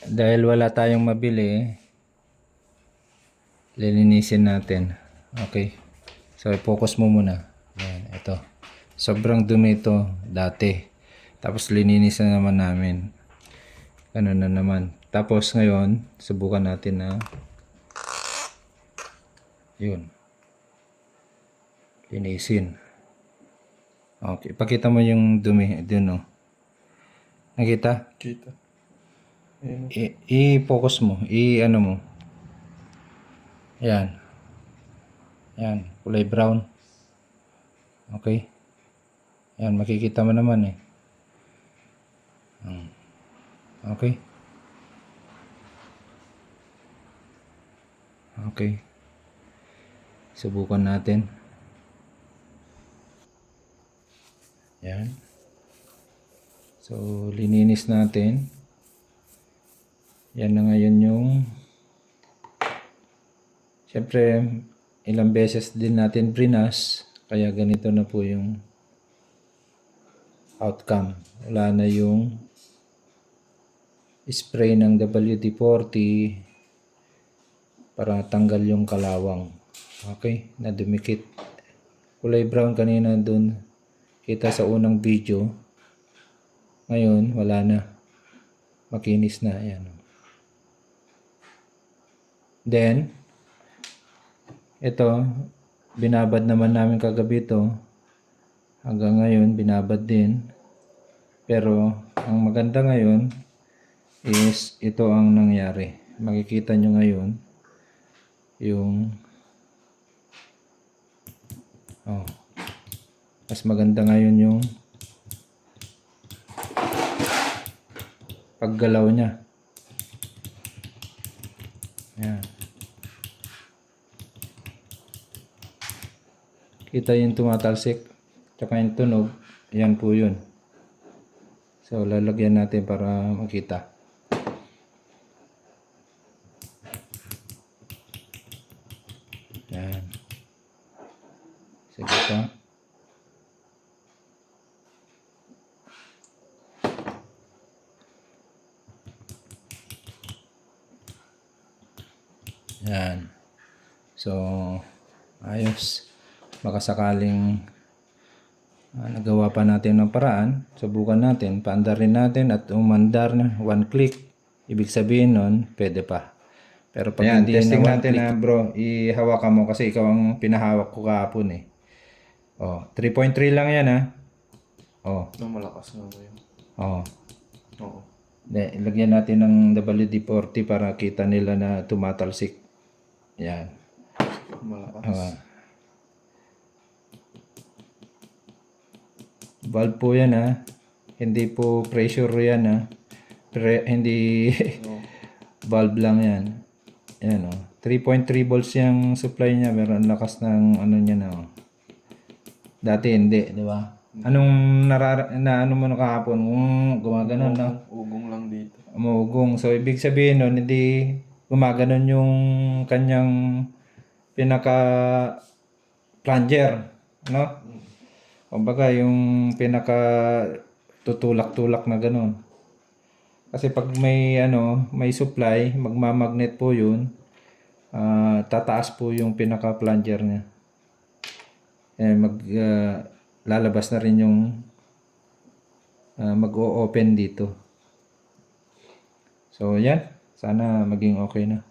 Dahil wala tayong mabili, lilinisin natin. Okay. So, i-focus mo muna. Ayan, ito. Sobrang dumi ito dati. Tapos, lininis na naman namin. Ganun na naman. Tapos, ngayon, subukan natin na yun. Linisin. Okay. Pakita mo yung dumi. Dun, oh. Nakita? Kita. Ayan. I-focus mo. I-ano mo. Yan. Yan. Kulay brown. Okay. Yan. Makikita mo naman eh. Okay. Okay. Subukan natin. Yan. So, lininis natin. Yan na ngayon yung siyempre, ilang beses din natin brinas. Kaya ganito na po yung outcome. Wala na yung spray ng WD-40 para tanggal yung kalawang. Okay, na dumikit. Kulay brown kanina dun. Kita sa unang video. Ngayon, wala na. Makinis na. Ayan. Then, ito, binabad naman namin kagabi ito. Hanggang ngayon, binabad din. Pero, ang maganda ngayon is ito ang nangyari. Makikita nyo ngayon yung mas maganda ngayon yung paggalaw niya. Ayan. Kita yung tumatalsik tsaka yung tunog. Ayan po yun. So lalagyan natin para makita. Ayan. Sige pa. Ayan. So ayos. Baka sakaling nagawa pa natin ng paraan, subukan natin, paandarin natin at umandar na one click. Ibig sabihin nun, pwede pa. Pero pag Ayan, hindi testing na one natin click, na bro, ihawakan mo kasi ikaw ang pinahawak ko kahapon eh. Oh, 3.3 lang yan ha. Oh, No, malakas nga ba yun? oh. Oo. Ilagyan natin ng WD-40 para kita nila na tumatalsik. Yan. Malakas. Valve po yan ha. Hindi po pressure yan ha. Hindi No. valve lang yan. Ayan o. 3.3 volts yung supply niya. Pero ang lakas ng ano niya na o. Dati hindi, di ba? Anong ano mo na kahapon? Gumaganon na. Ugong lang dito. Umugong. So, ibig sabihin nun, hindi gumaganon yung kanyang pinaka plunger. No? Kumbaga, yung pinaka tutulak-tulak na ganun. Kasi pag may may supply, magmamagnet po yun. Tataas po yung pinaka plunger niya. Lalabas na rin yung mag-o-open dito. So, yan. Sana maging okay na.